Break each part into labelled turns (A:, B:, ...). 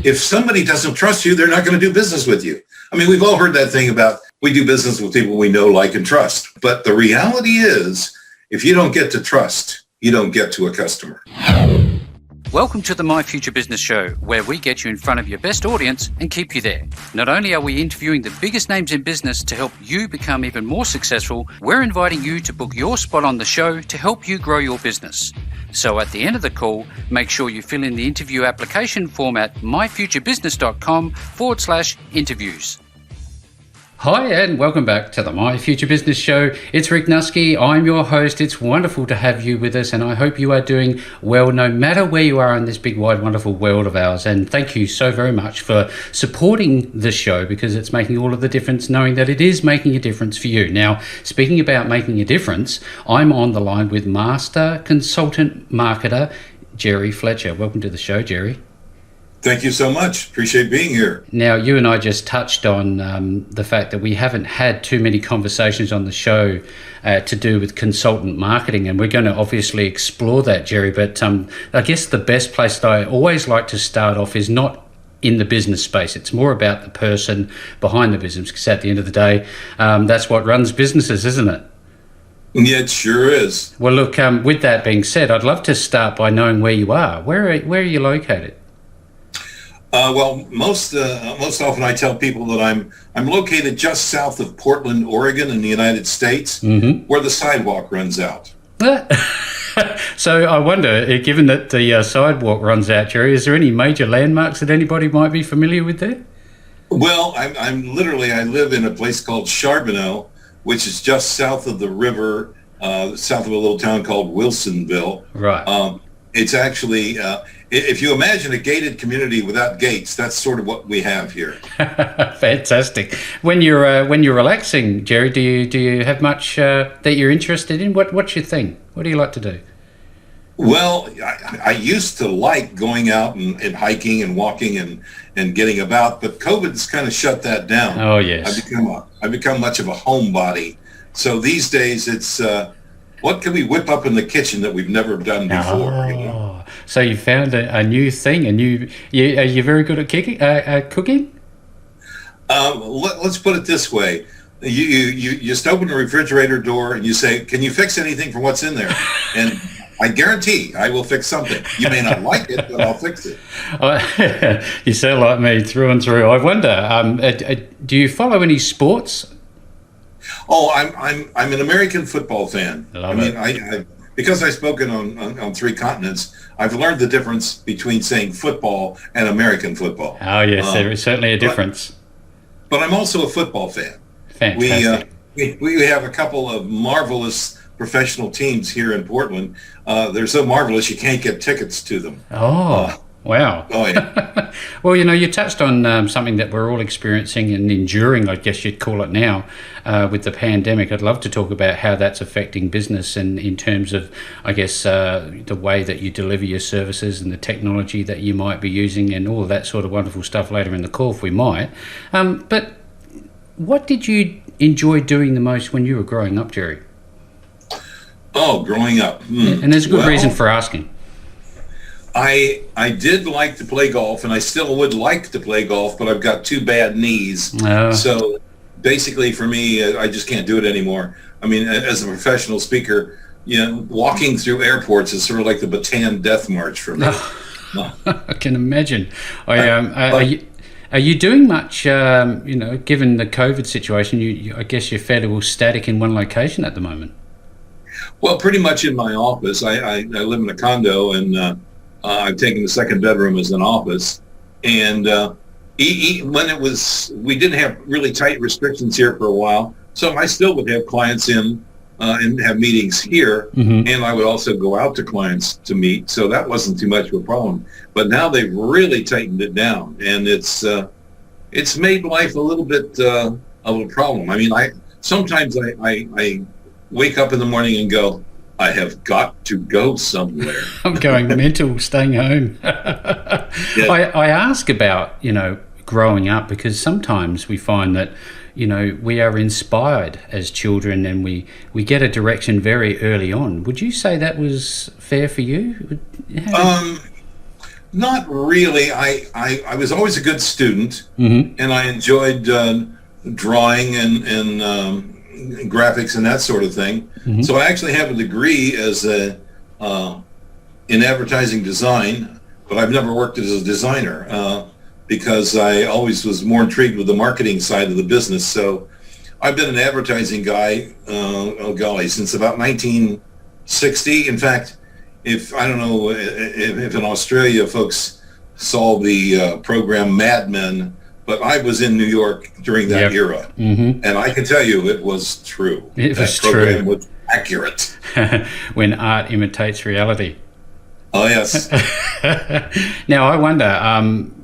A: if somebody doesn't trust you, they're not going to do business with you. I mean, we've all heard that thing about we do business with people we know, like, and trust. But the reality is, if you don't get to trust, you don't get to a customer.
B: Welcome to the My Future Business Show, where we get you in front of your best audience and keep you there. Not only are we interviewing the biggest names in business to help you become even more successful, we're inviting you to book your spot on the show to help you grow your business. So at the end of the call, make sure you fill in the interview application form at myfuturebusiness.com/interviews. Hi, and welcome back to the My Future Business Show. It's Rick Nuske. I'm your host. It's wonderful to have you with us, and I hope you are doing well no matter where you are in this big, wide, wonderful world of ours. And thank you so very much for supporting the show, because it's making all of the difference, knowing that it is making a difference for you. Now, speaking about making a difference, I'm on the line with Master Consultant Marketer, Jerry Fletcher. Welcome to the show, Jerry.
A: Thank you so much. Appreciate being here.
B: Now, you and I just touched on the fact that we haven't had too many conversations on the show to do with consultant marketing, and we're going to obviously explore that, Jerry. But I guess the best place that I always like to start off is not in the business space. It's more about the person behind the business, because at the end of the day, that's what runs businesses, isn't it?
A: Yeah, it sure is.
B: Well, look, with that being said, I'd love to start by knowing where you are. Where are you located?
A: Well, most often I tell people that I'm located just south of Portland, Oregon, in the United States, where the sidewalk runs out.
B: So I wonder, given that the sidewalk runs out, Jerry, is there any major landmarks that anybody might be familiar with there?
A: Well, I live in a place called Charbonneau, which is just south of the river, south of a little town called Wilsonville.
B: Right.
A: It's actually, if you imagine a gated community without gates, that's sort of what we have here.
B: Fantastic. When you're relaxing, Jerry, do you have much that you're interested in? What's your thing? What do you like to do?
A: Well, I used to like going out and hiking and walking and getting about, but COVID's kind of shut that down.
B: Oh yes.
A: I've become much of a homebody. So these days it's what can we whip up in the kitchen that we've never done before?
B: Oh,
A: you know?
B: So you found a new thing, are you very good at cooking?
A: Let's put it this way. You just open the refrigerator door and you say, can you fix anything from what's in there? And I guarantee I will fix something. You may not like it, but I'll fix it.
B: You sound like me through and through. I wonder, do you follow any sports?
A: Oh, I'm an American football fan.
B: I
A: because I've spoken on three continents, I've learned the difference between saying football and American football.
B: Oh yes, there is certainly a difference.
A: But I'm also a football fan.
B: Fantastic.
A: We have a couple of marvelous professional teams here in Portland. They're so marvelous you can't get tickets to them.
B: Wow.
A: Oh, yeah.
B: Well, you touched on something that we're all experiencing and enduring, I guess you'd call it now, with the pandemic. I'd love to talk about how that's affecting business and in terms of, I guess, the way that you deliver your services and the technology that you might be using and all of that sort of wonderful stuff later in the call if we might. But what did you enjoy doing the most when you were growing up, Jerry?
A: Oh, growing up.
B: And there's a good reason for asking.
A: I did like to play golf, and I still would like to play golf, but I've got two bad knees. So basically for me, I just can't do it anymore. I mean, as a professional speaker, walking through airports is sort of like the Bataan Death March for me.
B: I can imagine. Are you doing much, given the COVID situation, I guess you're fairly well static in one location at the moment?
A: Well, pretty much in my office. I live in a condo, and I've taken the second bedroom as an office. And when we didn't have really tight restrictions here for a while, so I still would have clients in and have meetings here, and I would also go out to clients to meet. So that wasn't too much of a problem. But now they've really tightened it down, and it's made life a little bit of a problem. I mean, sometimes I wake up in the morning and go, I have got to go somewhere.
B: I'm going mental, staying home.
A: Yeah.
B: I ask about, growing up, because sometimes we find that, we are inspired as children and we get a direction very early on. Would you say that was fair for you?
A: Not really. I was always a good student,
B: Mm-hmm.
A: and I enjoyed drawing and graphics and that sort of thing.
B: Mm-hmm.
A: So I actually have a degree as in advertising design, but I've never worked as a designer because I always was more intrigued with the marketing side of the business. So I've been an advertising guy, oh golly, since about 1960. In fact, if I don't know if in Australia folks saw the program Mad Men, but I was in New York during that era,
B: Mm-hmm.
A: and I can tell you it was true.
B: It was
A: that program
B: true.
A: was accurate.
B: When art imitates reality.
A: Oh yes.
B: Now, I wonder,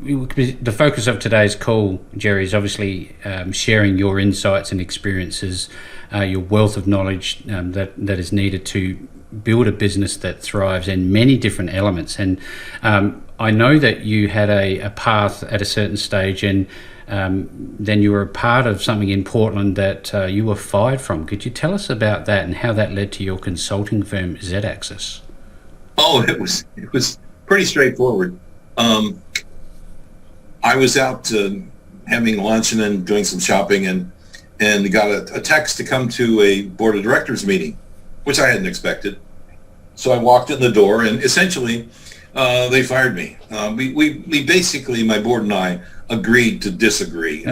B: the focus of today's call, Jerry, is obviously sharing your insights and experiences, your wealth of knowledge that is needed to build a business that thrives in many different elements. And I know that you had a path at a certain stage, and then you were a part of something in Portland that you were fired from. Could you tell us about that and how that led to your consulting firm, Z-Axis?
A: Oh, it was pretty straightforward. I was out having lunch and then doing some shopping, and got a text to come to a board of directors meeting, which I hadn't expected. So I walked in the door, and essentially they fired me. We basically, my board and I, agreed to disagree.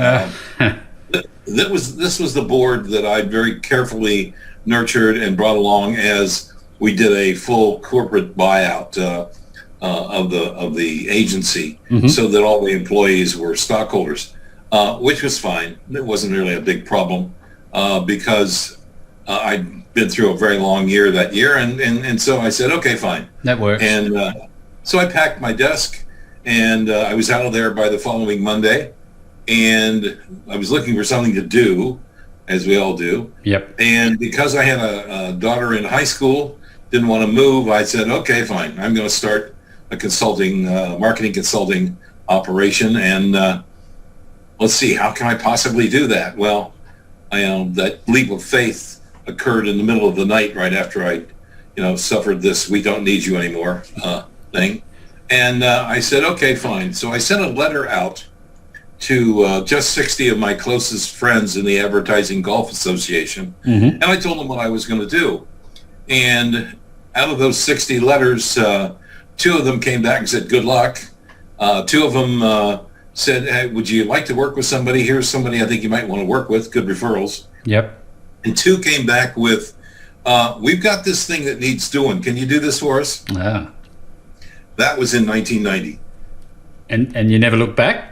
A: This was the board that I very carefully nurtured and brought along as we did a full corporate buyout of the agency,
B: Mm-hmm.
A: so that all the employees were stockholders, which was fine. It wasn't really a big problem because I'd been through a very long year that year, and so I said, okay, fine.
B: That works.
A: And so I packed my desk, and I was out of there by the following Monday, and I was looking for something to do, as we all do.
B: Yep.
A: And because I had a daughter in high school, didn't want to move, I said, okay, fine. I'm going to start a consulting, marketing consulting operation, and let's see, how can I possibly do that? Well, that leap of faith occurred in the middle of the night right after I, suffered this "we don't need you anymore" thing. And I said, okay, fine. So I sent a letter out to just 60 of my closest friends in the Advertising Golf Association.
B: Mm-hmm.
A: And I told them what I was going to do. And out of those 60 letters, 2 of them came back and said, good luck. 2 of them said, hey, would you like to work with somebody? Here's somebody I think you might want to work with. Good referrals.
B: Yep.
A: And 2 came back with, we've got this thing that needs doing. Can you do this for us?
B: Ah.
A: That was in 1990.
B: And you never looked back?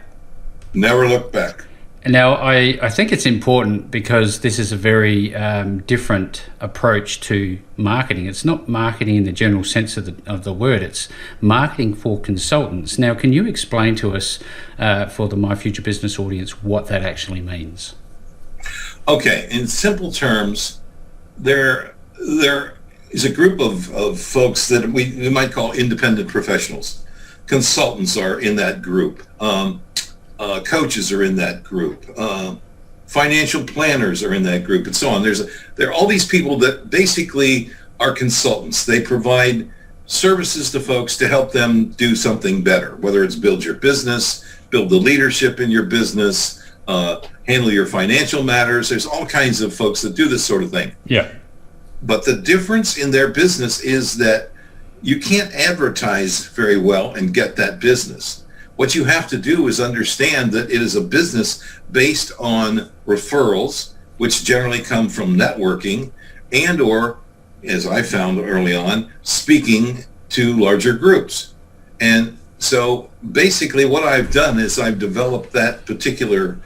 A: Never looked back.
B: Now, I think it's important because this is a very different approach to marketing. It's not marketing in the general sense of the word. It's marketing for consultants. Now, can you explain to us, for the My Future Business audience, what that actually means?
A: Okay, in simple terms, there is a group of folks that we might call independent professionals. Consultants are in that group. Coaches are in that group. Financial planners are in that group, and so on. There are all these people that basically are consultants. They provide services to folks to help them do something better, whether it's build your business, build the leadership in your business, handle your financial matters. There's all kinds of folks that do this sort of thing.
B: Yeah.
A: But the difference in their business is that you can't advertise very well and get that business. What you have to do is understand that it is a business based on referrals, which generally come from networking and or, as I found early on, speaking to larger groups. And so basically what I've done is I've developed that particular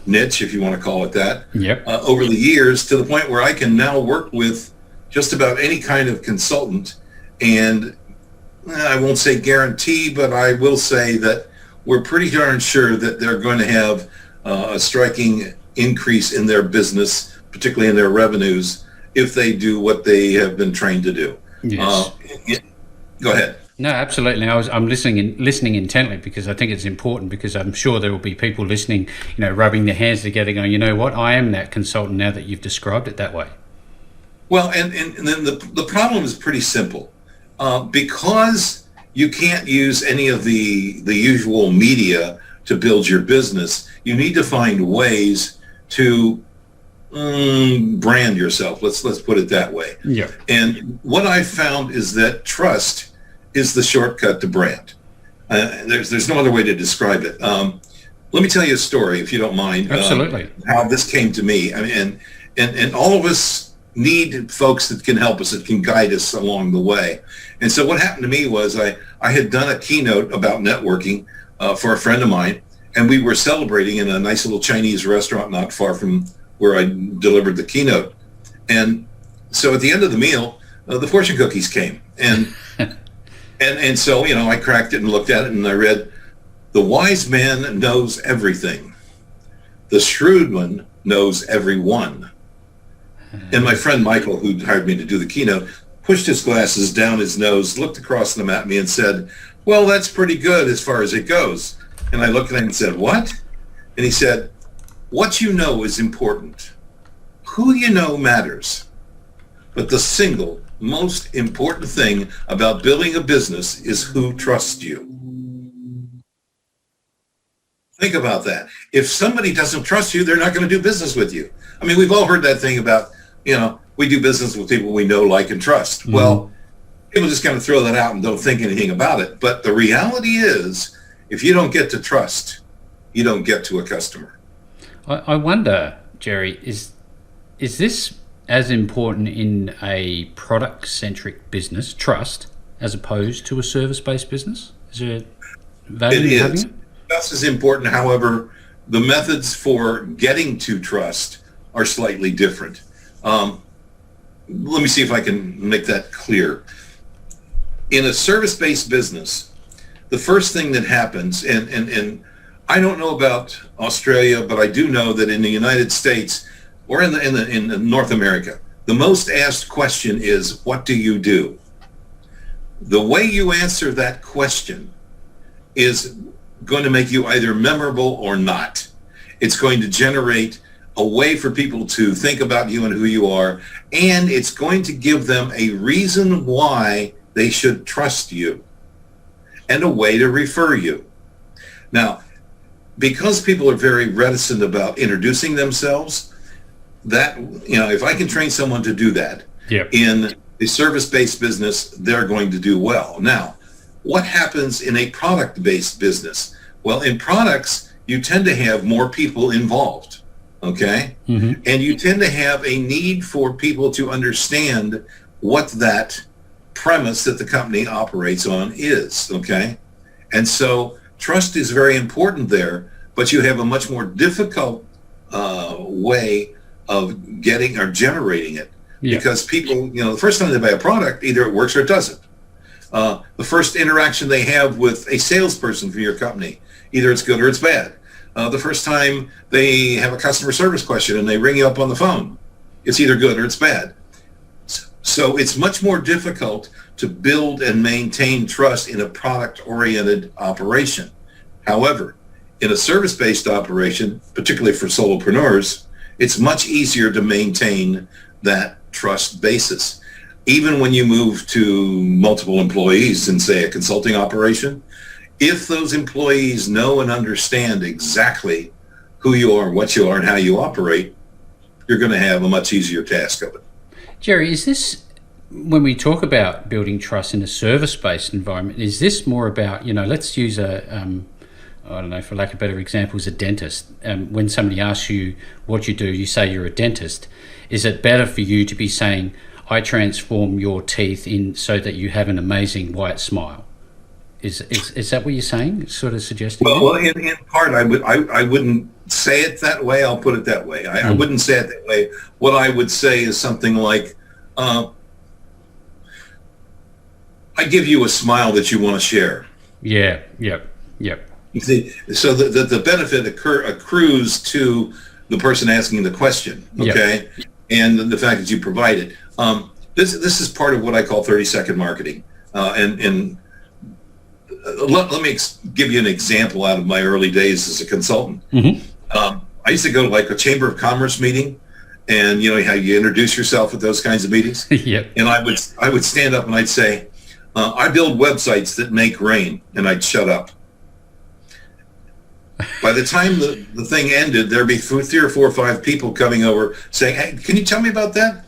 A: niche, if you want to call it that,
B: Yep.
A: over the years to the point where I can now work with just about any kind of consultant. And I won't say guarantee, but I will say that we're pretty darn sure that they're going to have a striking increase in their business, particularly in their revenues, if they do what they have been trained to do.
B: Yes.
A: Go ahead.
B: No, absolutely. I'm listening intently because I think it's important, because I'm sure there will be people listening, rubbing their hands together going, you know what, I am that consultant now that you've described it that way.
A: Well, and then the problem is pretty simple. Because you can't use any of the usual media to build your business. You need to find ways to brand yourself. Let's put it that way.
B: Yeah.
A: And what I found is that trust is the shortcut to brand. There's no other way to describe it. Let me tell you a story, if you don't mind.
B: Absolutely.
A: How this came to me. I mean, and all of us need folks that can help us, that can guide us along the way. And so what happened to me was I had done a keynote about networking for a friend of mine, and we were celebrating in a nice little Chinese restaurant not far from where I delivered the keynote. And so at the end of the meal, the fortune cookies came. And and so, I cracked it and looked at it, and I read, "The wise man knows everything. The shrewd one knows everyone." And my friend Michael, who hired me to do the keynote, pushed his glasses down his nose, looked across them at me and said, "Well, that's pretty good as far as it goes." And I looked at him and said, "What?" And he said, "What you know is important. Who you know matters. But the single most important thing about building a business is who trusts you." Think about that. If somebody doesn't trust you, they're not going to do business with you. I mean, we've all heard that thing about, we do business with people we know, like, and trust. Mm-hmm. Well, people just kind of throw that out and don't think anything about it. But the reality is, if you don't get to trust, you don't get to a customer.
B: I wonder, Jerry, is this as important in a product-centric business, trust, as opposed to a service-based business? Is there value in having it?
A: Trust is important. However, the methods for getting to trust are slightly different. Let me see if I can make that clear. In a service-based business, the first thing that happens, and I don't know about Australia, but I do know that in the United States or in North America, the most asked question is, "What do you do?" The way you answer that question is going to make you either memorable or not. It's going to generate a way for people to think about you and who you are, and it's going to give them a reason why they should trust you and a way to refer you. Now, because people are very reticent about introducing themselves, that, if I can train someone to do that, yep, in a service-based business, they're going to do well. Now, what happens in a product-based business? Well, in products, you tend to have more people involved, okay? Mm-hmm. And you tend to have a need for people to understand what that premise that the company operates on is, okay? And so trust is very important there, but you have a much more difficult way of getting or generating it, because people, the first time they buy a product, either it works or it doesn't. The first interaction they have with a salesperson for your company, either it's good or it's bad. The first time they have a customer service question and they ring you up on the phone, it's either good or it's bad. So it's much more difficult to build and maintain trust in a product-oriented operation. However, in a service-based operation, particularly for solopreneurs, it's much easier to maintain that trust basis. Even when you move to multiple employees in, say, a consulting operation, if those employees know and understand exactly who you are, what you are, and how you operate, you're going to have a much easier task of it.
B: Jerry, is this, when we talk about building trust in a service-based environment, is this more about, let's use I don't know, for lack of better examples, a dentist. When somebody asks you what you do, you say you're a dentist. Is it better for you to be saying, "I transform your teeth in so that you have an amazing white smile"? Is that what you're saying? Sort of suggesting?
A: Well, in part, I wouldn't say it that way. I'll put it that way. I wouldn't say it that way. What I would say is something like, "I give you a smile that you want to share."
B: Yeah. Yep.
A: You see, so the benefit accrues to the person asking the question, okay, yep, and the fact that you provide it. This is part of what I call 30-second marketing, and let me give you an example out of my early days as a consultant. Mm-hmm. I used to go to like a Chamber of Commerce meeting, and how you introduce yourself at those kinds of meetings. Yep. And I would stand up and I'd say, I build websites that make rain, and I'd shut up. By the time the thing ended, there'd be 3 or 4 or 5 people coming over saying, hey, can you tell me about that?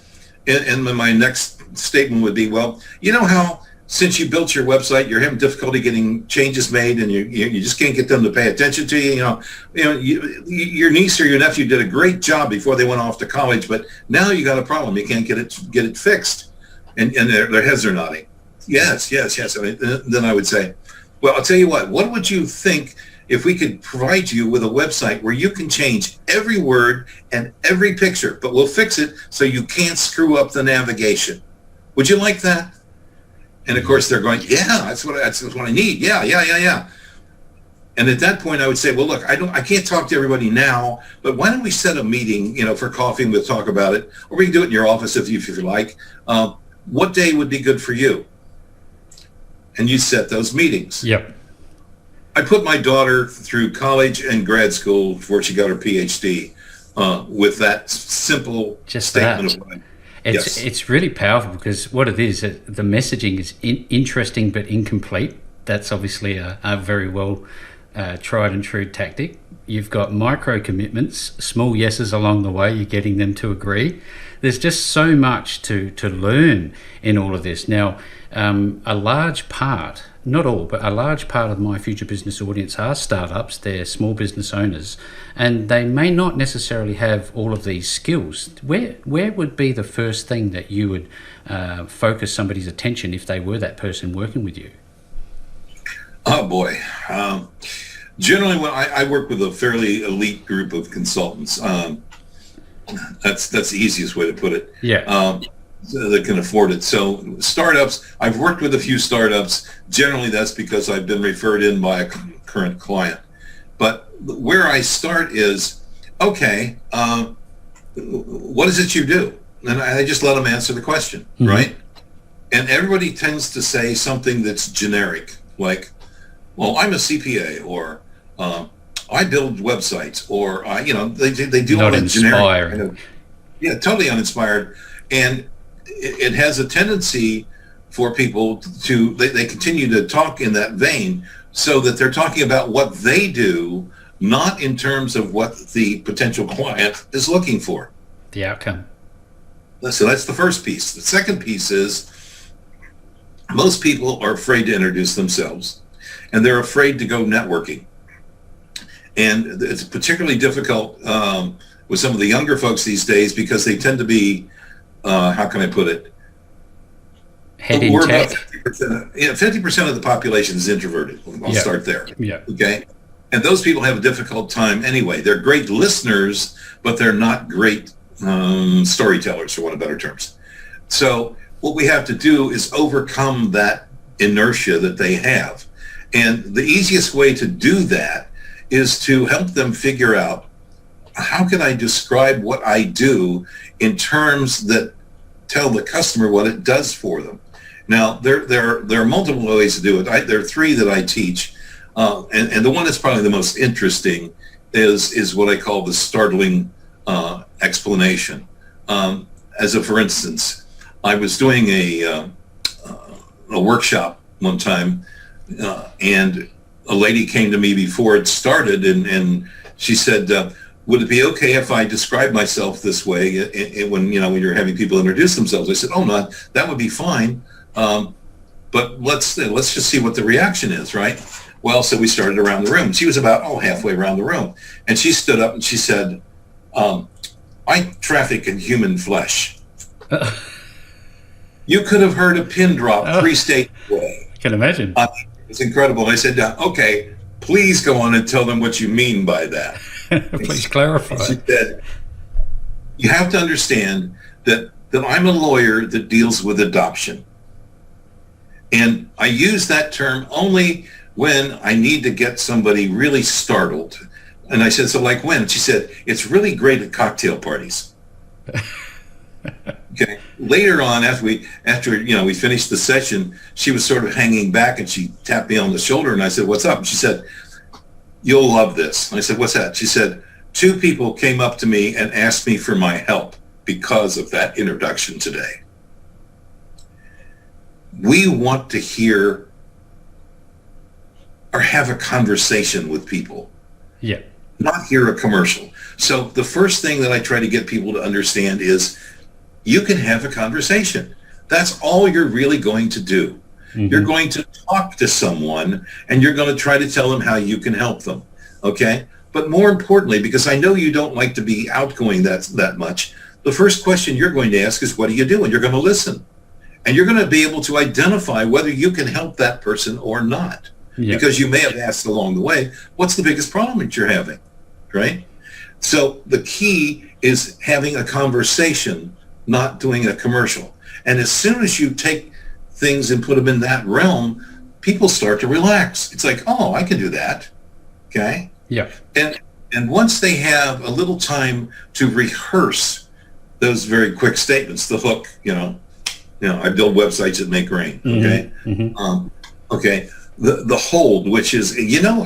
A: And my next statement would be, well, you know how since you built your website, you're having difficulty getting changes made, and you just can't get them to pay attention to you. Your niece or your nephew did a great job before they went off to college, but now you got a problem. You can't get it fixed. And their heads are nodding. Yes. Then I would say, well, I'll tell you what would you think if we could provide you with a website where you can change every word and every picture, but we'll fix it so you can't screw up the navigation? Would you like that? And of course they're going, yeah, that's what I need. Yeah. And at that point I would say, well, look, I can't talk to everybody now, but why don't we set a meeting, for coffee, and we'll talk about it, or we can do it in your office if you like. What day would be good for you? And you set those meetings.
B: Yep.
A: I put my daughter through college and grad school before she got her PhD with that simple statement of life.
B: It's really powerful, because what it is, the messaging is interesting but incomplete. That's obviously a very well tried and true tactic. You've got micro commitments, small yeses along the way, you're getting them to agree. There's just so much to learn in all of this. Now, a large part, not all, but a large part of my future business audience are startups, they're small business owners, and they may not necessarily have all of these skills. Where would be the first thing that you would focus somebody's attention if they were that person working with you?
A: Oh boy. Generally, when I work with a fairly elite group of consultants, that's the easiest way to put it.
B: Yeah.
A: That can afford it. So startups, I've worked with a few startups. Generally, that's because I've been referred in by a current client. But where I start is, okay, what is it you do? And I just let them answer the question, right? And everybody tends to say something that's generic, like, well, I'm a CPA, or I build websites, or they do all that generic. Totally uninspired. And it has a tendency for people to, they continue to talk in that vein, so that they're talking about what they do, not in terms of what the potential client is looking for.
B: The outcome.
A: So that's the first piece. The second piece is most people are afraid to introduce themselves, and they're afraid to go networking. And it's particularly difficult with some of the younger folks these days, because they tend to be, how can I put it?
B: We're
A: about 50% of the population is introverted. I'll start there.
B: Yeah.
A: Okay. And those people have a difficult time anyway. They're great listeners, but they're not great storytellers, for want of better terms. So what we have to do is overcome that inertia that they have. And the easiest way to do that is to help them figure out, how can I describe what I do in terms that tell the customer what it does for them? Now, there are multiple ways to do it. There are 3 that I teach, and the one that's probably the most interesting is what I call the startling explanation. For instance, I was doing a workshop one time, and a lady came to me before it started, and she said, would it be okay if I describe myself this way when you're having people introduce themselves? I said, oh, no, that would be fine. But let's just see what the reaction is, right? Well, so we started around the room. She was about, halfway around the room. And she stood up and she said, I traffic in human flesh. You could have heard a pin drop 3 states away.
B: I can imagine.
A: It's incredible. And I said, okay, please go on and tell them what you mean by that.
B: Please clarify.
A: She said, you have to understand that I'm a lawyer that deals with adoption. And I use that term only when I need to get somebody really startled. And I said, so like when? She said, it's really great at cocktail parties. Okay. Later on, after we finished the session, she was sort of hanging back, and she tapped me on the shoulder, and I said, what's up? And she said, you'll love this. And I said, what's that? She said, 2 people came up to me and asked me for my help because of that introduction today. we want to hear or have a conversation with people.
B: Yeah.
A: Not hear a commercial. So the first thing that I try to get people to understand is you can have a conversation. That's all you're really going to do. Mm-hmm. You're going to talk to someone and you're going to try to tell them how you can help them. Okay? But more importantly, because I know you don't like to be outgoing that much, the first question you're going to ask is, what do you do? And you're going to listen. And you're going to be able to identify whether you can help that person or not. Yeah. Because you may have asked along the way, what's the biggest problem that you're having? Right? So the key is having a conversation, not doing a commercial. And as soon as you take things and put them in that realm, people start to relax. It's like, oh, I can do that. Okay?
B: Yeah.
A: And once they have a little time to rehearse those very quick statements, the hook, I build websites that make rain. Okay. Mm-hmm. Okay. The hold, which is,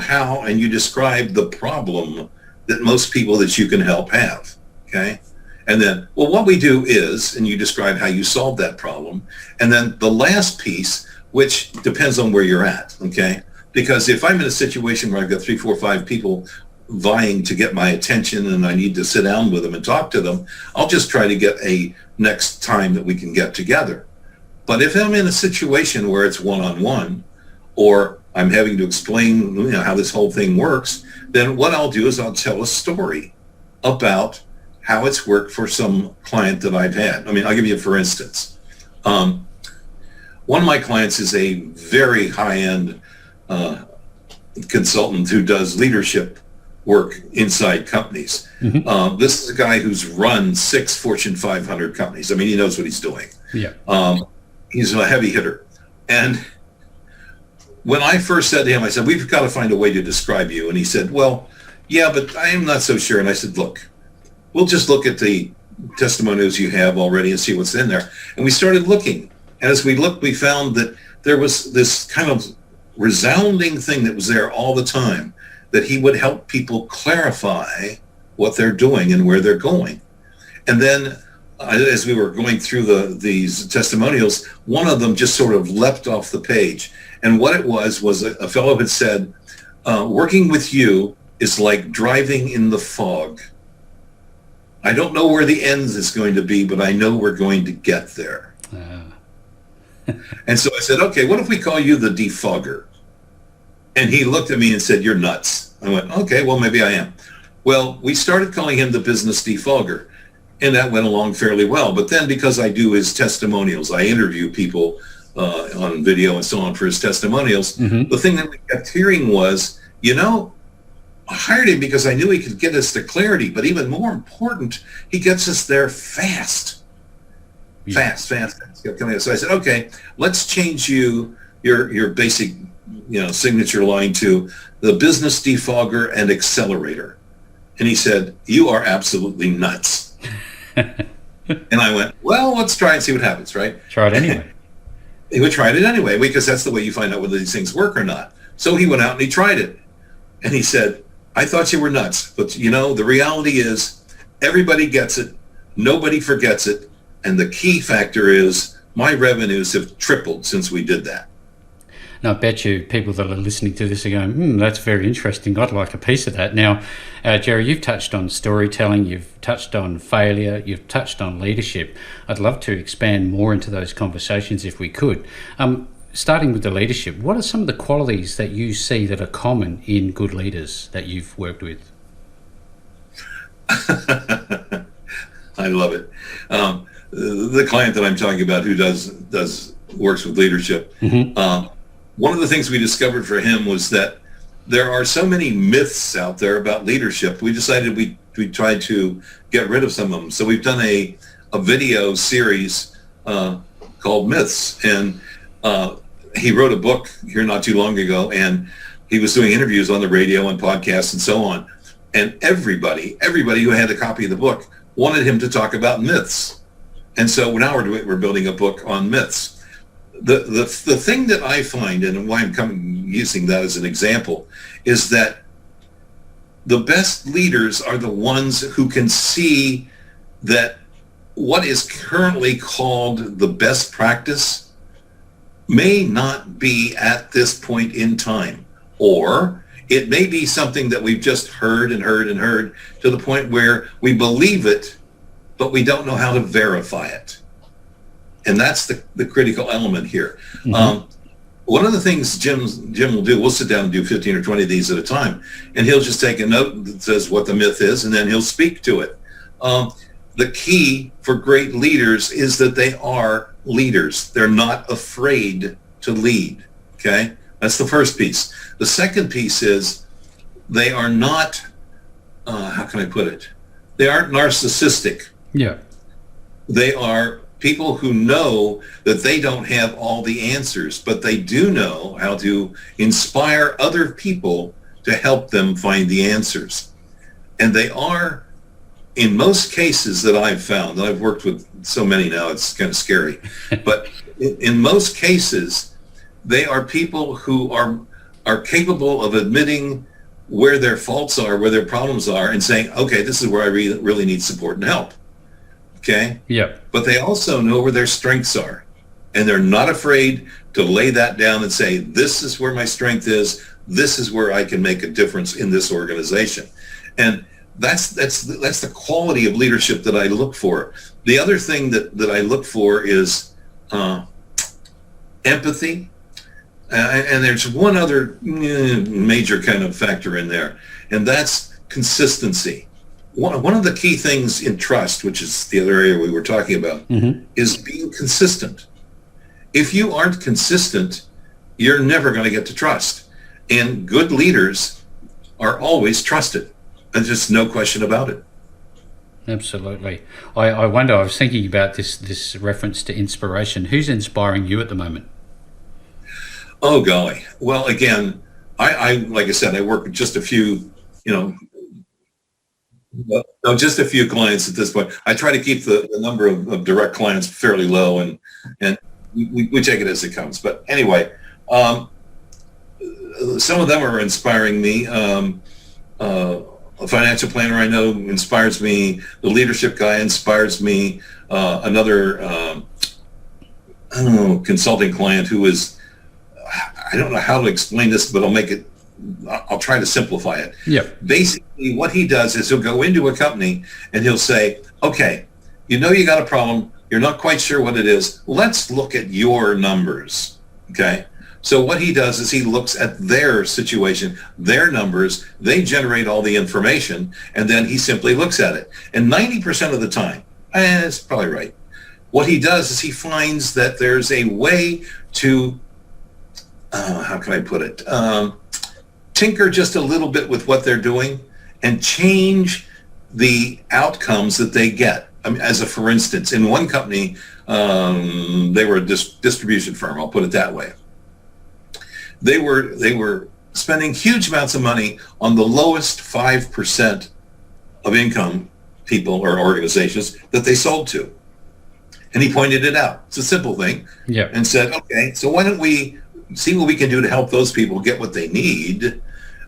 A: how, and you describe the problem that most people that you can help have. Okay. And then, well, what we do is, and you describe how you solve that problem. And then the last piece, which depends on where you're at. Okay. Because if I'm in a situation where I've got 3, 4, 5 people vying to get my attention and I need to sit down with them and talk to them, I'll just try to get a next time that we can get together. But if I'm in a situation where it's one-on-one, or I'm having to explain how this whole thing works, then what I'll do is I'll tell a story about how it's worked for some client that I've had. I mean, I'll give you, for instance, one of my clients is a very high-end consultant who does leadership work inside companies. Mm-hmm. This is a guy who's run 6 Fortune 500 companies. I mean, he knows what he's doing.
B: Yeah.
A: He's a heavy hitter. And when I first said to him, I said, we've got to find a way to describe you. And he said, well, yeah, but I am not so sure. And I said, look, we'll just look at the testimonials you have already and see what's in there. And we started looking. And as we looked, we found that there was this kind of resounding thing that was there all the time, that he would help people clarify what they're doing and where they're going. And then as we were going through these testimonials, one of them just sort of leapt off the page. And what it was a fellow had said, working with you is like driving in the fog. I don't know where the end is going to be, but I know we're going to get there. And so I said, okay, what if we call you the defogger? And he looked at me and said, you're nuts. I went, okay, well, maybe I am. Well, we started calling him the business defogger, and that went along fairly well. But then because I do his testimonials, I interview people on video and so on for his testimonials. Mm-hmm. The thing that we kept hearing was, I hired him because I knew he could get us to clarity, but even more important, he gets us there fast. Yeah. Fast. So I said, okay, let's change your basic, signature line to the business defogger and accelerator. And he said, you are absolutely nuts. And I went, well, let's try and see what happens, right?
B: Try it anyway.
A: He would try it anyway, because that's the way you find out whether these things work or not. So he went out and he tried it. And he said, I thought you were nuts, but the reality is everybody gets it. Nobody forgets it. And the key factor is my revenues have tripled since we did that.
B: Now, I bet you people that are listening to this are going, that's very interesting. I'd like a piece of that. Now, Jerry, you've touched on storytelling, you've touched on failure, you've touched on leadership. I'd love to expand more into those conversations if we could. Starting with the leadership, what are some of the qualities that you see that are common in good leaders that you've worked with?
A: I love it. The client that I'm talking about who works with leadership, mm-hmm. One of the things we discovered for him was that there are so many myths out there about leadership. We decided we tried to get rid of some of them. So we've done a video series called Myths, and he wrote a book here not too long ago, and he was doing interviews on the radio and podcasts and so on. And everybody who had a copy of the book wanted him to talk about myths. And so now we're building a book on myths. The thing that I find, and why I'm using that as an example, is that the best leaders are the ones who can see that what is currently called the best practice may not be at this point in time, or it may be something that we've just heard and heard and heard to the point where we believe it, but we don't know how to verify it. And that's the critical element here. Mm-hmm. One of the things Jim will do, we'll sit down and do 15 or 20 of these at a time, and he'll just take a note that says what the myth is, and then he'll speak to it. The key for great leaders is that they are leaders. They're not afraid to lead, okay? That's the first piece. The second piece is they are not, how can I put it? They aren't narcissistic.
B: Yeah.
A: They are people who know that they don't have all the answers, but they do know how to inspire other people to help them find the answers. And they are, in most cases that I've found, and I've worked with so many now, it's kind of scary, but in most cases, they are people who are capable of admitting where their faults are, where their problems are, and saying, okay, this is where I really need support and help. Okay?
B: Yeah.
A: But they also know where their strengths are, and they're not afraid to lay that down and say, this is where my strength is, this is where I can make a difference in this organization. And that's the quality of leadership that I look for. The other thing that I look for is empathy. And there's one other major kind of factor in there, and that's consistency. One of the key things in trust, which is the other area we were talking about, mm-hmm. is being consistent. If you aren't consistent, you're never going to get to trust. And good leaders are always trusted. There's just no question about it.
B: Absolutely. I wonder, I was thinking about this reference to inspiration. Who's inspiring you at the moment?
A: Oh, golly. Well, again, I like I said, I work with just a few, just a few clients at this point. I try to keep the number of direct clients fairly low, and we take it as it comes. But anyway, some of them are inspiring me. A financial planner I know inspires me. The leadership guy inspires me. Another, consulting client who is, I don't know how to explain this, but I'll try to simplify it.
B: Yeah.
A: Basically, what he does is he'll go into a company and he'll say, okay, you got a problem. You're not quite sure what it is. Let's look at your numbers. Okay. So what he does is he looks at their situation, their numbers, they generate all the information, and then he simply looks at it. And 90% of the time, it's probably right, what he does is he finds that there's a way to, how can I put it, tinker just a little bit with what they're doing and change the outcomes that they get. I mean, for instance, in one company, they were a distribution firm, I'll put it that way. They were spending huge amounts of money on the lowest 5% of income people or organizations that they sold to. And he pointed it out. It's a simple thing.
B: Yeah.
A: And said, okay, so why don't we see what we can do to help those people get what they need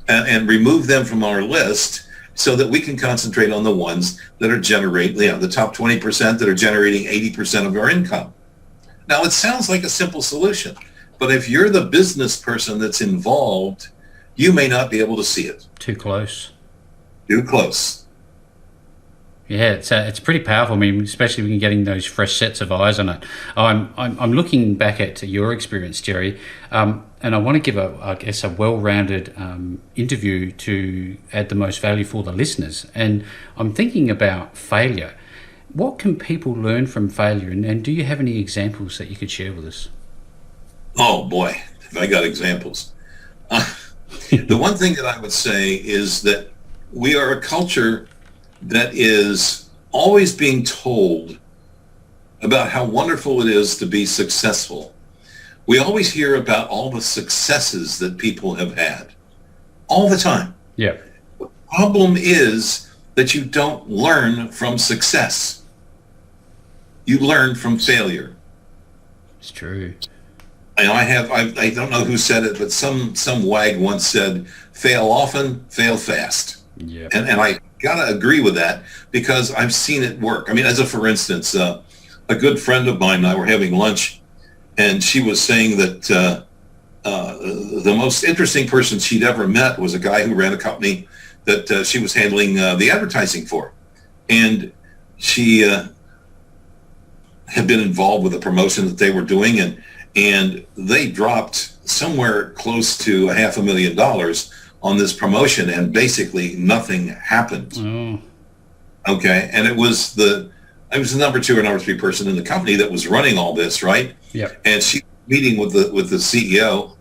A: and remove them from our list so that we can concentrate on the ones that are generating, the top 20% that are generating 80% of our income. Now, it sounds like a simple solution. But if you're the business person that's involved, you may not be able to see it.
B: Too close.
A: Too close.
B: Yeah, it's pretty powerful. I mean, especially when you're getting those fresh sets of eyes on it. I'm looking back at your experience, Jerry, and I want to give a well-rounded interview to add the most value for the listeners. And I'm thinking about failure. What can people learn from failure? And do you have any examples that you could share with us?
A: Oh boy, I got examples. The one thing that I would say is that we are a culture that is always being told about how wonderful it is to be successful. We always hear about all the successes that people have had all the time.
B: Yeah.
A: The problem is that you don't learn from success. You learn from failure.
B: It's true.
A: And I don't know who said it, but some wag once said, fail often, fail fast.
B: Yeah.
A: And I gotta agree with that because I've seen it work. I mean, for instance, a good friend of mine and I were having lunch and she was saying that the most interesting person she'd ever met was a guy who ran a company that she was handling the advertising for. And she had been involved with a promotion that they were doing, and they dropped somewhere close to $500,000 on this promotion, and basically nothing happened.
B: Oh.
A: Okay, and it was the number 2 or number 3 person in the company that was running all this, right?
B: Yeah.
A: And she was meeting with the CEO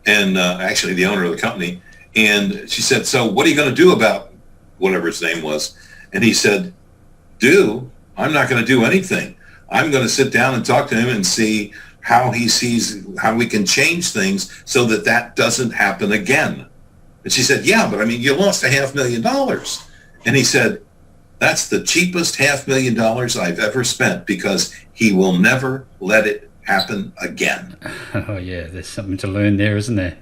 A: and actually the owner of the company, and she said, "So what are you going to do about whatever his name was?" And he said, I'm not going to do anything. I'm going to sit down and talk to him and see how he sees how we can change things so that doesn't happen again." And she said, "Yeah, but I mean, you lost $500,000. And he said, "That's the cheapest $500,000 I've ever spent, because he will never let it happen again."
B: Oh yeah, there's something to learn there, isn't there?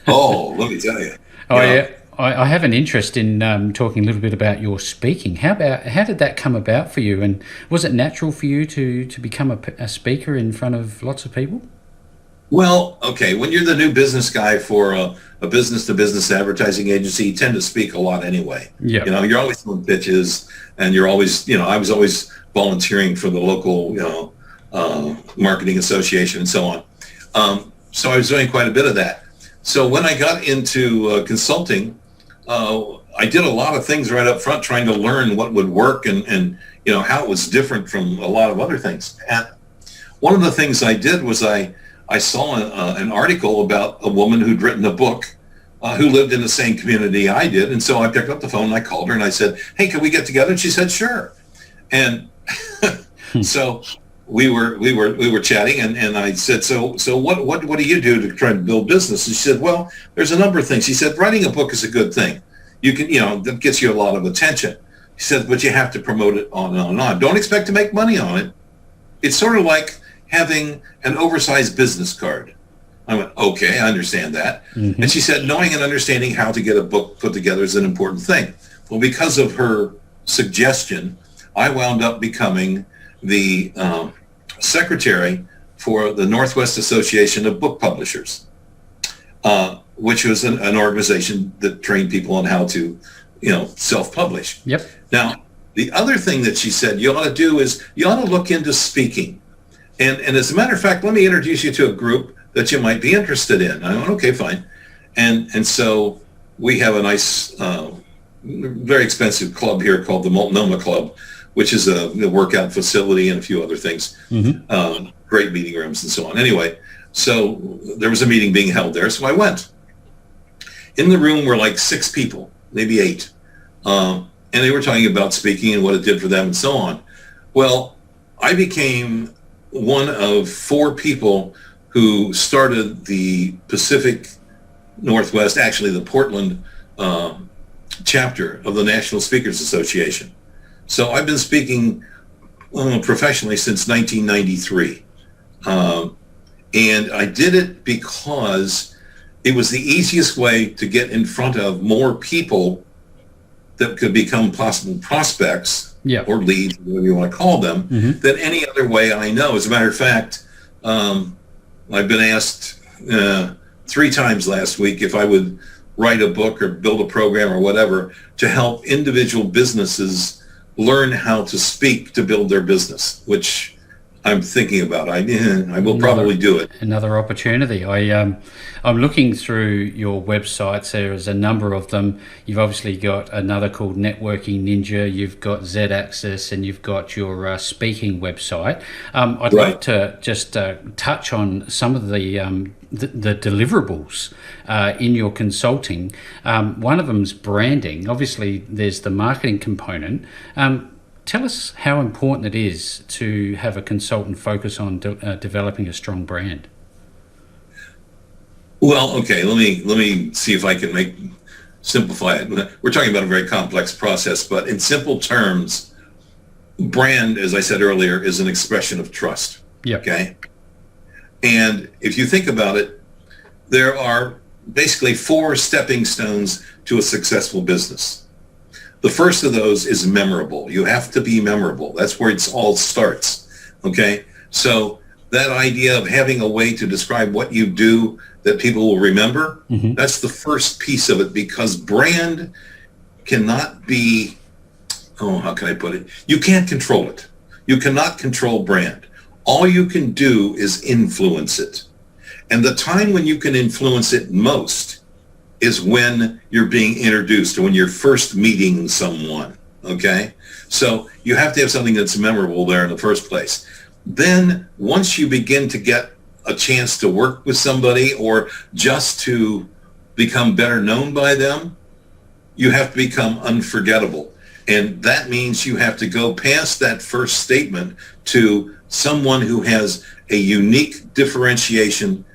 A: Oh, let me tell you.
B: Yeah. I have an interest in talking a little bit about your speaking. How did that come about for you, and was it natural for you to become a speaker in front of lots of people?
A: Well, okay, when you're the new business guy for a business-to-business advertising agency, you tend to speak a lot anyway.
B: Yeah.
A: You're always doing pitches, and you're always, I was always volunteering for the local, marketing association and so on. So I was doing quite a bit of that. So when I got into consulting, I did a lot of things right up front, trying to learn what would work and how it was different from a lot of other things. And one of the things I did was I saw an article about a woman who'd written a book who lived in the same community I did. And so I picked up the phone and I called her and I said, "Hey, can we get together?" And she said, "Sure." And so we were chatting, and I said, so what do you do to try to build business? And she said, "Well, there's a number of things." She said, "Writing a book is a good thing. You can, that gets you a lot of attention." She said, "But you have to promote it on and on and on. Don't expect to make money on it. It's sort of like having an oversized business card." I went, "Okay, I understand that." Mm-hmm. And she said, "Knowing and understanding how to get a book put together is an important thing." Well, because of her suggestion, I wound up becoming the secretary for the Northwest Association of Book Publishers, which was an organization that trained people on how to, self-publish.
B: Yep. Now,
A: the other thing that she said you ought to do is you ought to look into speaking. And as a matter of fact, let me introduce you to a group that you might be interested in. I went, "Okay, fine." And so we have a nice, very expensive club here called the Multnomah Club, which is a workout facility and a few other things, mm-hmm. Great meeting rooms and so on. Anyway, so there was a meeting being held there, so I went. In the room were like 6 people, maybe 8, and they were talking about speaking and what it did for them and so on. Well, I became one of 4 people who started the Pacific Northwest, actually the Portland chapter of the National Speakers Association. So I've been speaking professionally since 1993. And I did it because it was the easiest way to get in front of more people that could become possible prospects, yeah, or leads, whatever you want to call them, mm-hmm. than any other way I know. As a matter of fact, I've been asked 3 times last week if I would write a book or build a program or whatever to help individual businesses learn how to speak to build their business, which I'm thinking about. I will probably do it.
B: Another opportunity. I'm looking through your websites. There's a number of them. You've obviously got another called Networking Ninja. You've got Z-Access, and you've got your speaking website. I'd like to just touch on some of the deliverables in your consulting. One of them's branding. Obviously, there's the marketing component. Tell us how important it is to have a consultant focus on developing a strong brand.
A: Well, okay, let me see if I can simplify it. We're talking about a very complex process, but in simple terms, brand, as I said earlier, is an expression of trust.
B: Yep.
A: Okay. And if you think about it, there are basically 4 stepping stones to a successful business. The first of those is memorable. You have to be memorable. That's where it all starts. Okay. So that idea of having a way to describe what you do that people will remember, that's the first piece of it, because brand cannot be, how can I put it? You can't control it. You cannot control brand. All you can do is influence it. And the time when you can influence it most is when you're being introduced or when you're first meeting someone, okay? So you have to have something that's memorable there in the first place. Then once you begin to get a chance to work with somebody or just to become better known by them, you have to become unforgettable. And that means you have to go past that first statement to someone who has a unique differentiation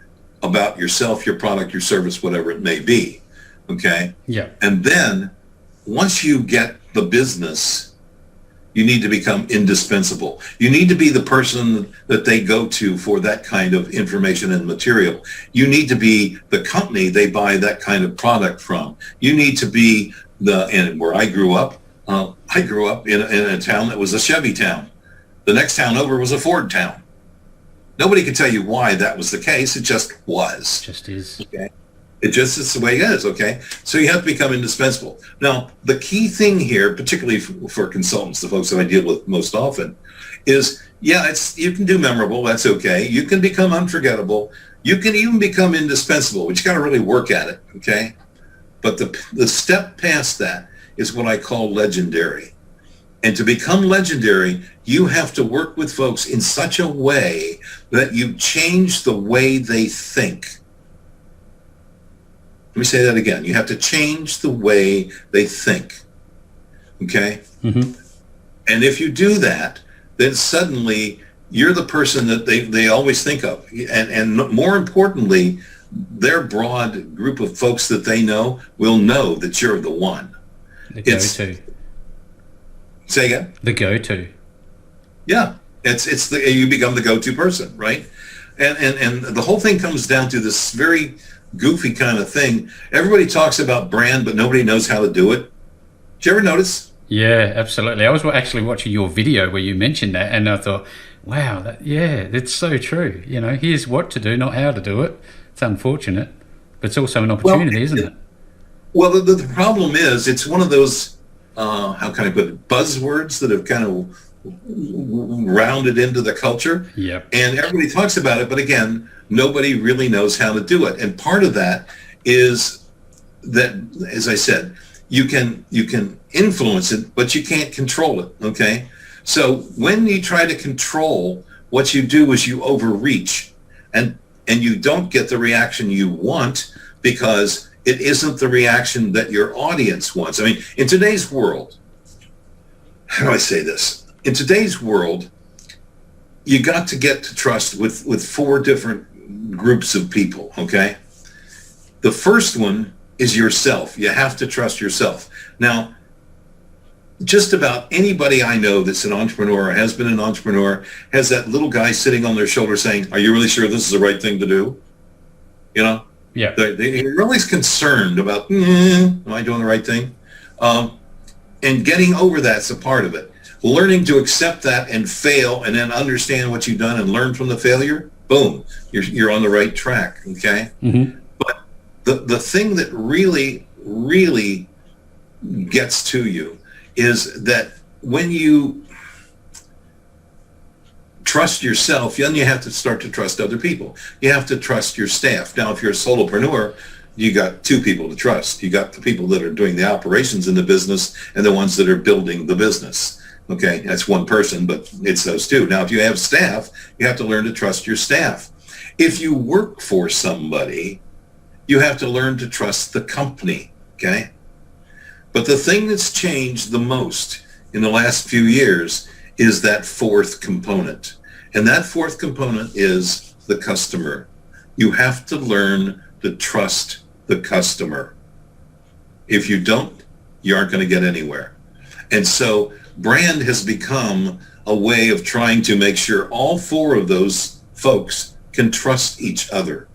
A: about yourself, your product, your service, whatever it may be. Okay?
B: Yeah.
A: And then once you get the business, you need to become indispensable. You need to be the person that they go to for that kind of information and material. You need to be the company they buy that kind of product from. You need to be and where I grew up in a town that was a Chevy town. The next town over was a Ford town. Nobody could tell you why that was the case. It just was.
B: It just is.
A: Okay. It just is the way it is, okay? So you have to become indispensable. Now, the key thing here, particularly for consultants, the folks that I deal with most often, is, you can do memorable, that's okay. You can become unforgettable. You can even become indispensable, but you got to really work at it, okay? But the step past that is what I call legendary. And to become legendary, you have to work with folks in such a way that you change the way they think. Let me say that again. You have to change the way they think. Okay?
B: Mm-hmm.
A: And if you do that, then suddenly you're the person that they always think of. And more importantly, their broad group of folks that they know will know that you're the one.
B: The go-to.
A: Say again?
B: The go-to.
A: Yeah. You become the go-to person, right? And the whole thing comes down to this very goofy kind of thing. Everybody talks about brand, but nobody knows how to do it. Did you ever notice?
B: Yeah, absolutely. I was actually watching your video where you mentioned that, and I thought, wow, it's so true. Here's what to do, not how to do it. It's unfortunate, but it's also an opportunity, isn't it?
A: Well, the problem is it's one of those, how can I put it, buzzwords that have kind of rounded into the culture.
B: Yep.
A: And everybody talks about it, but again, nobody really knows how to do it. And part of that is that, as I said, you can influence it, but you can't control it, okay? So when you try to control, what you do is you overreach, and you don't get the reaction you want because it isn't the reaction that your audience wants. I mean, in today's world, how do I say this? In today's world, you got to get to trust with four different groups of people, okay? The first one is yourself. You have to trust yourself. Now, just about anybody I know that's an entrepreneur or has been an entrepreneur has that little guy sitting on their shoulder saying, are you really sure this is the right thing to do? Yeah. They're always concerned about, am I doing the right thing? And getting over that's a part of it. Learning to accept that and fail and then understand what you've done and learn from the failure, boom, you're on the right track, okay?
B: Mm-hmm.
A: But the thing that really, really gets to you is that when you trust yourself, then you have to start to trust other people. You have to trust your staff. Now, if you're a solopreneur, you got two people to trust. You got the people that are doing the operations in the business and the ones that are building the business. Okay, that's one person, but it's those two. Now, if you have staff, you have to learn to trust your staff. If you work for somebody, you have to learn to trust the company, okay? But the thing that's changed the most in the last few years is that fourth component. And that fourth component is the customer. You have to learn to trust the customer. If you don't, you aren't going to get anywhere. And so brand has become a way of trying to make sure all four of those folks can trust each other.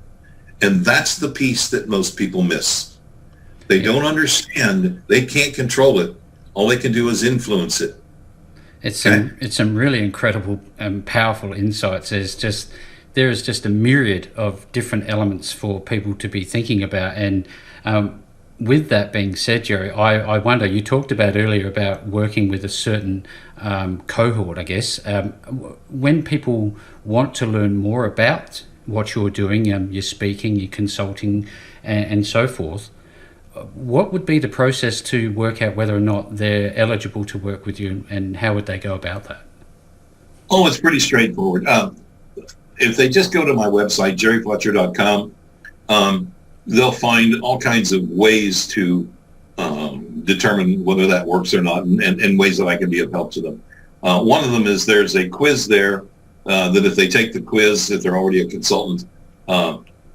A: And that's the piece that most people miss. They don't understand. They can't control it. All they can do is influence it.
B: It's some really incredible and powerful insights. There's just, there is just a myriad of different elements for people to be thinking about. And with that being said, Jerry, I wonder, you talked about earlier about working with a certain cohort, I guess. When people want to learn more about what you're doing, your speaking, your consulting, and so forth, what would be the process to work out whether or not they're eligible to work with you, and how would they go about that?
A: Oh, it's pretty straightforward. If they just go to my website, jerryfletcher.com, they'll find all kinds of ways to determine whether that works or not, and ways that I can be of help to them. One of them is there's a quiz there that if they take the quiz, if they're already a consultant,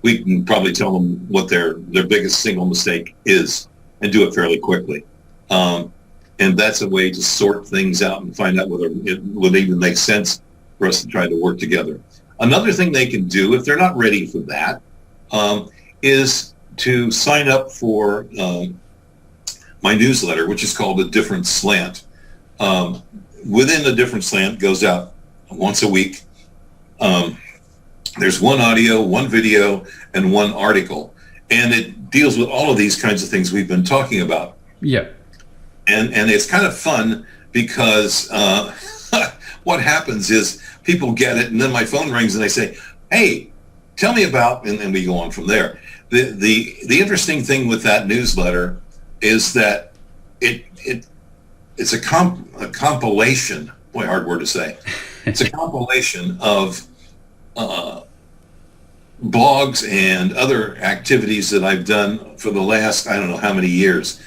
A: we can probably tell them what their biggest single mistake is and do it fairly quickly. And that's a way to sort things out and find out whether it would even make sense for us to try to work together. Another thing they can do, if they're not ready for that, is to sign up for my newsletter, which is called A Different Slant. Within A Different Slant, goes out once a week. There's one audio, one video, and one article. And it deals with all of these kinds of things we've been talking about.
B: Yeah.
A: And it's kind of fun because what happens is people get it, and then my phone rings and they say, hey, tell me about, and we go on from there. The interesting thing with that newsletter is that it's a compilation. Boy, hard word to say. It's a compilation of blogs and other activities that I've done for the last, I don't know how many years.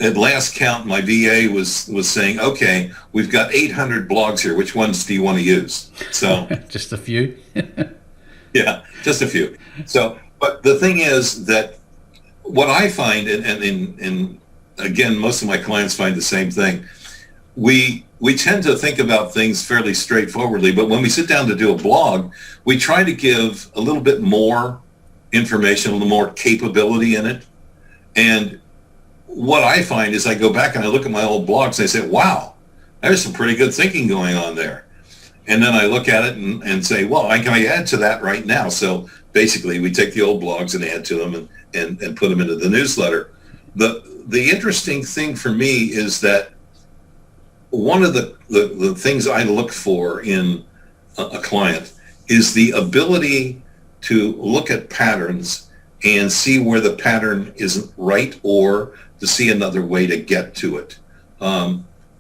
A: At last count, my VA was saying, okay, we've got 800 blogs here. Which ones do you want to use? So
B: just a few.
A: Yeah, just a few. So, but the thing is that what I find, and again, most of my clients find the same thing. We tend to think about things fairly straightforwardly, but when we sit down to do a blog, we try to give a little bit more information, a little more capability in it. And what I find is I go back and I look at my old blogs and I say, wow, there's some pretty good thinking going on there. And then I look at it and say, well, can I add to that right now? So basically we take the old blogs and add to them and put them into the newsletter. The interesting thing for me is that one of the things I look for in a client is the ability to look at patterns and see where the pattern isn't right, or to see another way to get to it.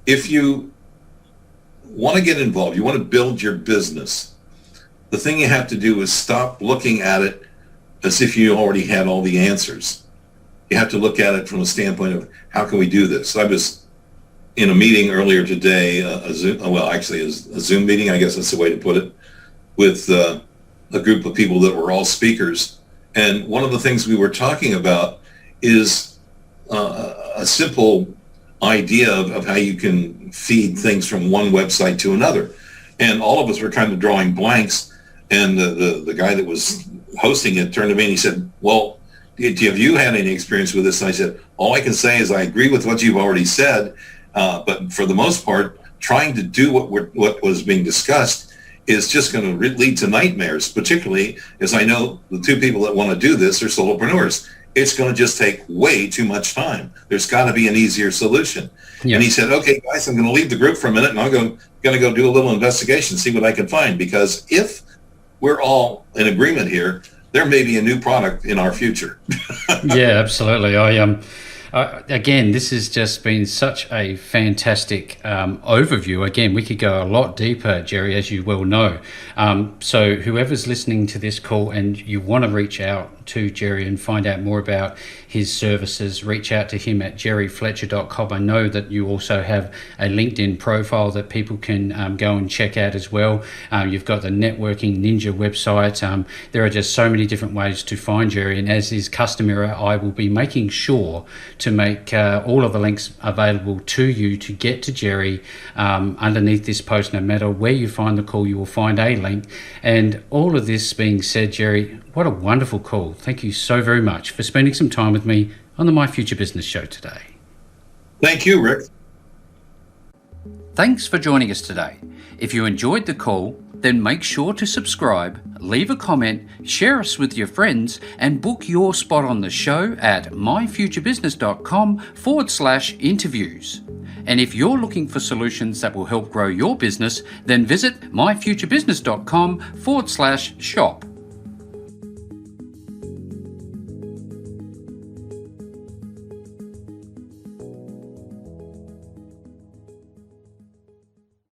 A: If you want to get involved, you want to build your business, the thing you have to do is stop looking at it as if you already had all the answers. You have to look at it from a standpoint of, how can we do this? I was in a meeting earlier today, a Zoom meeting, I guess that's the way to put it, with a group of people that were all speakers. And one of the things we were talking about is a simple idea of how you can feed things from one website to another. And all of us were kind of drawing blanks. And the guy that was hosting it turned to me and he said, well, have you had any experience with this? And I said, all I can say is I agree with what you've already said. But for the most part, trying to do what was being discussed is just going to lead to nightmares, particularly as I know the two people that want to do this are solopreneurs. It's going to just take way too much time. There's got to be an easier solution. Yeah. And he said, okay, guys, I'm going to leave the group for a minute and I'm going to go do a little investigation, see what I can find. Because if we're all in agreement here, there may be a new product in our future.
B: Yeah, absolutely. Again, this has just been such a fantastic overview. Again, we could go a lot deeper, Jerry, as you well know. So whoever's listening to this call and you want to reach out to Jerry and find out more about his services, reach out to him at jerryfletcher.com. I know that you also have a LinkedIn profile that people can go and check out as well. You've got the Networking Ninja website. There are just so many different ways to find Jerry, and as is customary, I will be making sure to make all of the links available to you to get to Jerry underneath this post. No matter where you find the call, you will find a link. And all of this being said, Jerry, what a wonderful call. Thank you so very much for spending some time with me on the My Future Business Show today.
A: Thank you, Rick.
B: Thanks for joining us today. If you enjoyed the call, then make sure to subscribe, leave a comment, share us with your friends, and book your spot on the show at myfuturebusiness.com/interviews. And if you're looking for solutions that will help grow your business, then visit myfuturebusiness.com/shop.